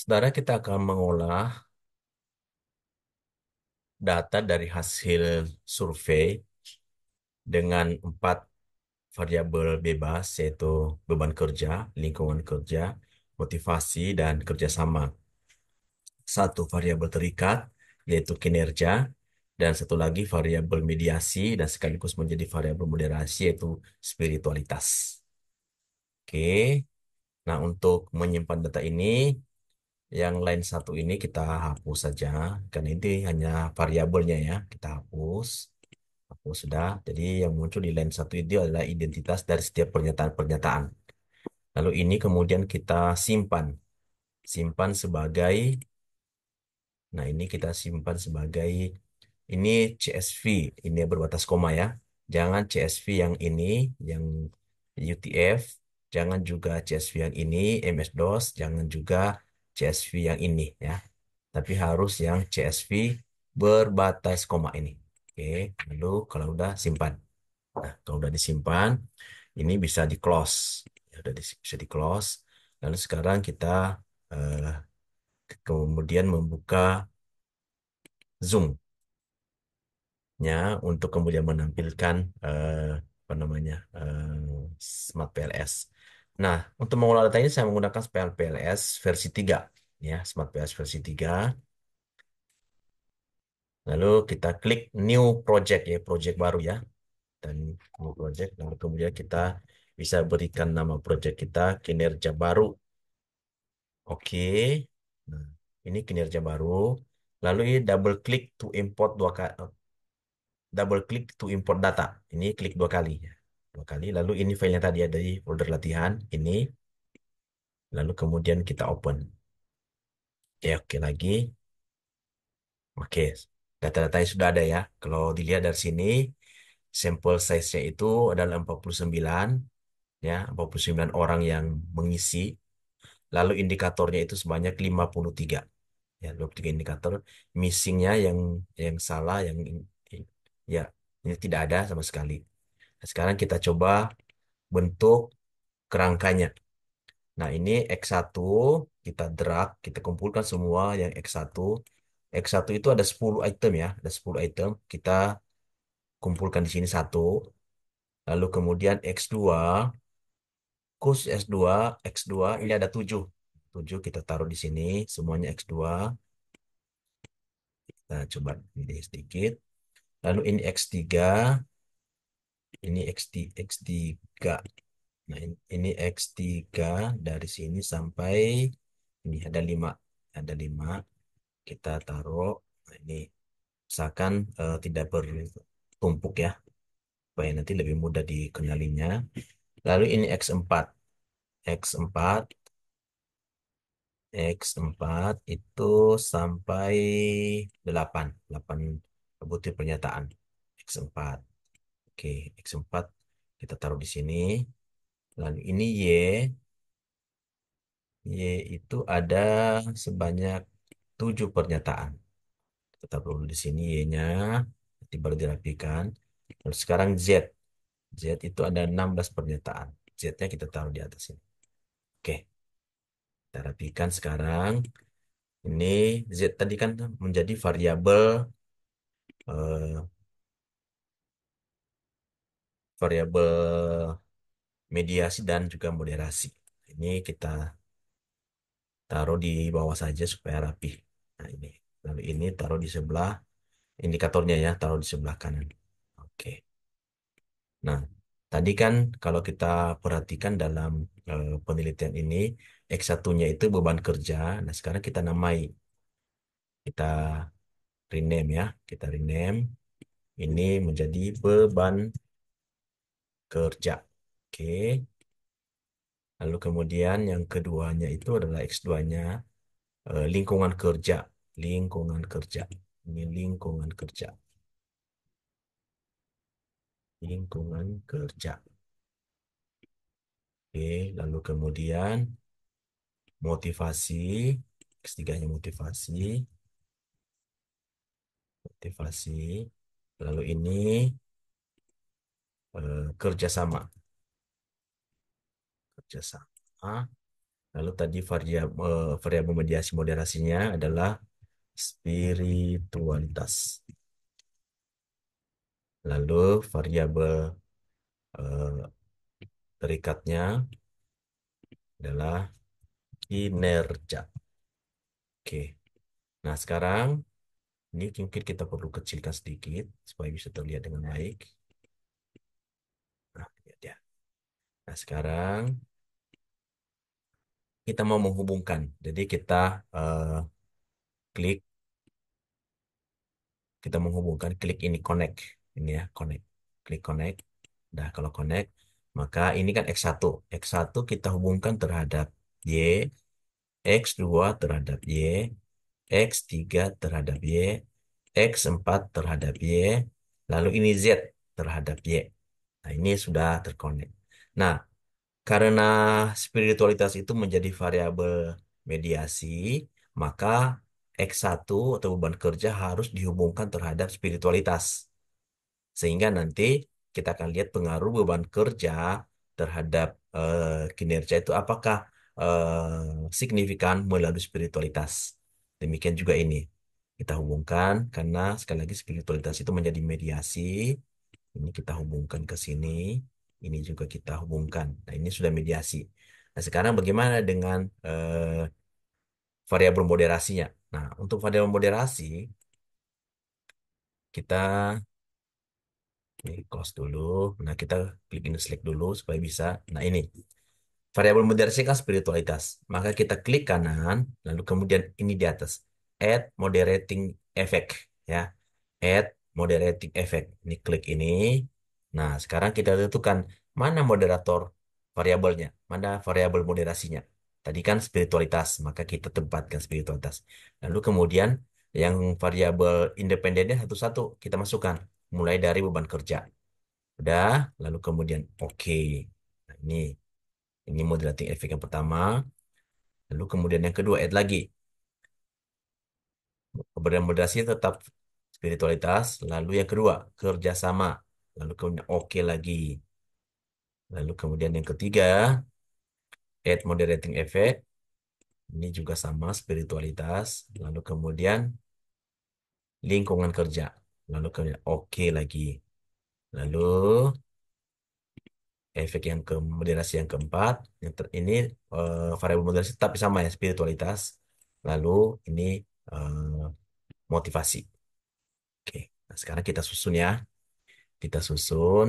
Saudara, kita akan mengolah data dari hasil survei dengan 4 variabel bebas, yaitu beban kerja, lingkungan kerja, motivasi, dan kerjasama. Satu variabel terikat, yaitu kinerja, dan satu lagi variabel mediasi, dan sekaligus menjadi variabel moderasi, yaitu spiritualitas. Oke, nah untuk menyimpan data ini, yang lain satu ini kita hapus saja, karena ini hanya variabelnya ya, kita hapus. Hapus sudah, jadi yang muncul di line satu itu adalah identitas dari setiap pernyataan-pernyataan. Lalu ini kemudian kita simpan, simpan sebagai, nah ini kita simpan sebagai, ini CSV, ini berbatas koma ya. Jangan CSV yang ini, yang UTF, jangan juga CSV yang ini, MS-DOS, jangan juga CSV yang ini ya. Tapi harus yang CSV berbatas koma ini. Oke, lalu kalau udah simpan. Nah, kalau udah disimpan, ini bisa di close. Ya, udah bisa di close. Lalu sekarang kita eh, kemudian membuka Zoom-nya untuk kemudian menampilkan apa namanya Smart PLS. Nah, untuk mengolah data ini saya menggunakan Smart PLS versi 3 ya, Smart PLS versi 3. Lalu kita klik New Project ya, project baru ya, dan New Project. Lalu kemudian kita bisa berikan nama project kita kinerja baru. Oke. Nah, ini kinerja baru. Lalu ini double klik to import dua kali, double klik to import data. Ini klik 2 kali ya. 2 kali. Lalu ini filenya tadi ada di folder latihan ini. Lalu kemudian kita open. Ya, oke lagi. Oke. Data-datanya sudah ada ya. Kalau dilihat dari sini, sampel size-nya itu adalah 49 ya, 49 orang yang mengisi. Lalu indikatornya itu sebanyak 53. Ya, 23 indikator. Missingnya yang salah, ya, ini tidak ada sama sekali. Nah, sekarang kita coba bentuk kerangkanya. Nah, ini X1 kita drag, kita kumpulkan semua yang X1. X1 itu ada 10 item ya, ada 10 item. Kita kumpulkan di sini satu. Lalu kemudian X2, khusus S2, X2 ini ada 7. 7 kita taruh di sini, semuanya X2. Kita coba ini sedikit. Lalu ini X3, ini X3. Nah, ini X3 dari sini sampai ini ada 5. Ada 5. Kita taruh. Nah, ini misalkan tidak bertumpuk ya, supaya nanti lebih mudah dikenalinya. Lalu ini X4. X4, X4 itu sampai 8. 8 butir pernyataan. X4. Oke, X4 kita taruh di sini. Lalu ini Y. Y itu ada sebanyak 7 pernyataan. Tetap dulu di sini Y-nya, nanti baru dirapikan. Lalu sekarang Z. Z itu ada 16 pernyataan. Z-nya kita taruh di atas ini. Oke, kita rapikan sekarang. Ini Z tadi kan menjadi eh, variabel mediasi dan juga moderasi. Ini kita taruh di bawah saja supaya rapi. Nah, ini. Lalu ini taruh di sebelah indikatornya ya, taruh di sebelah kanan. Oke. Nah, tadi kan kalau kita perhatikan dalam penelitian ini, X1-nya itu beban kerja. Nah, sekarang kita namai. Kita rename ya. Kita rename. Ini menjadi beban kerja. Oke. Lalu kemudian yang keduanya itu adalah X2-nya lingkungan kerja. Lingkungan kerja. Ini lingkungan kerja. Lingkungan kerja. Oke, lalu kemudian motivasi, X3-nya motivasi, motivasi. Lalu ini kerjasama, kerjasama. Lalu tadi variabel mediasi moderasinya adalah spiritualitas. Lalu variabel eh, terikatnya adalah kinerja. Oke. Nah, sekarang ini mungkin kita perlu kecilkan sedikit supaya bisa terlihat dengan baik. Nah, lihat ya. Nah, sekarang kita mau menghubungkan. Jadi eh, klik, kita menghubungkan, klik ini connect. Ini ya, connect. Klik connect. Nah, kalau connect, maka ini kan X1. X1 kita hubungkan terhadap Y, X2 terhadap Y, X3 terhadap Y, X4 terhadap Y, lalu ini Z terhadap Y. Nah, ini sudah terkonek. Nah, karena spiritualitas itu menjadi variabel mediasi, maka X1 atau beban kerja harus dihubungkan terhadap spiritualitas. Sehingga nanti kita akan lihat pengaruh beban kerja terhadap kinerja itu apakah signifikan melalui spiritualitas. Demikian juga ini. Kita hubungkan karena sekali lagi spiritualitas itu menjadi mediasi. Ini kita hubungkan ke sini. Ini juga kita hubungkan. Nah, ini sudah mediasi. Nah, sekarang bagaimana dengan variabel moderasinya? Nah, untuk variabel moderasi, kita ini close dulu. Nah, kita klik ini select dulu supaya bisa. Nah, ini variabel moderasi kan spiritualitas. Maka kita klik kanan, lalu kemudian ini di atas. Add moderating effect. Ya, add moderating effect. Ini klik ini. Nah, sekarang kita tentukan mana moderator variabelnya, mana variabel moderasinya. Tadi kan spiritualitas, maka kita tempatkan spiritualitas. Lalu kemudian yang variabel independennya satu-satu kita masukkan, mulai dari beban kerja. Udah, lalu kemudian oke. Nah, ini moderating efek yang pertama. Lalu kemudian yang kedua add lagi. Kemudian moderasi tetap spiritualitas. Lalu yang kedua kerjasama. Lalu kemudian oke lagi. Lalu kemudian yang ketiga add moderating effect. Ini juga sama spiritualitas. Lalu kemudian lingkungan kerja. Lalu kemudian oke lagi. Lalu efek yang ke moderasi yang keempat, ini variabel moderasi tapi sama ya spiritualitas. Lalu ini eh, motivasi. Oke, nah sekarang kita susun ya. Kita susun,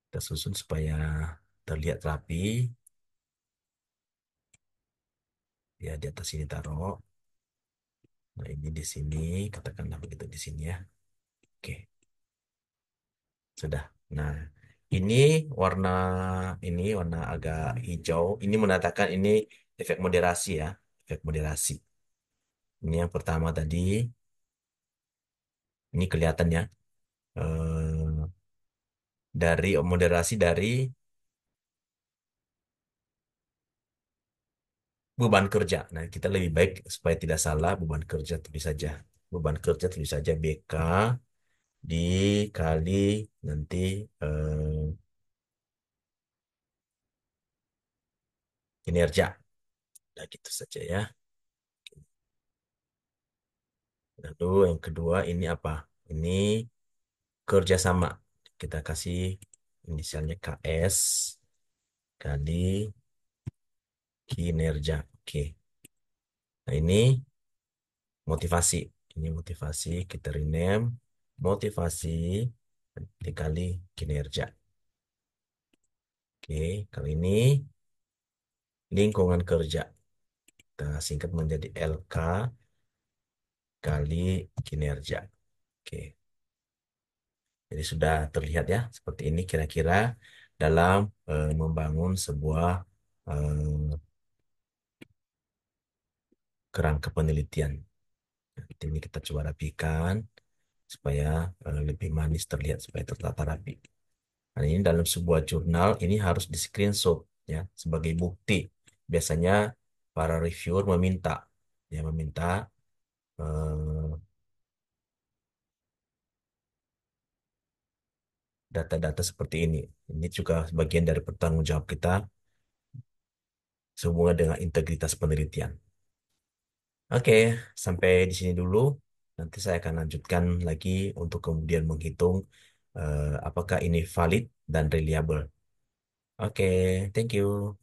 kita susun supaya terlihat rapi. Ya di atas ini taruh. Nah ini di sini, katakanlah begitu di sini ya. Oke, sudah. Nah ini warna ini warna agak hijau. Ini menandakan ini efek moderasi ya, efek moderasi. Ini yang pertama tadi. Ini kelihatannya dari moderasi dari beban kerja. Nah, kita lebih baik supaya tidak salah beban kerja tulis saja. Beban kerja tulis saja BK dikali nanti kinerja. Nah, gitu saja ya. Lalu yang kedua ini apa? Ini kerjasama. Kita kasih inisialnya KS kali kinerja. Oke. Nah, ini motivasi. Ini motivasi, kita rename motivasi dikali kinerja. Oke, kali ini lingkungan kerja. Kita singkat menjadi LK kali kinerja. Oke, jadi sudah terlihat ya seperti ini kira-kira dalam membangun sebuah eh, kerangka penelitian. Nanti ini kita coba rapikan supaya lebih manis terlihat, supaya tertata rapi. Nah, ini dalam sebuah jurnal ini harus di screenshot ya sebagai bukti. Biasanya para reviewer meminta eh, data-data seperti ini. Ini juga bagian dari pertanggung jawab kita sehubungan dengan integritas penelitian. Oke, sampai di sini dulu. Nanti saya akan lanjutkan lagi untuk kemudian menghitung apakah ini valid dan reliable. Oke, thank you.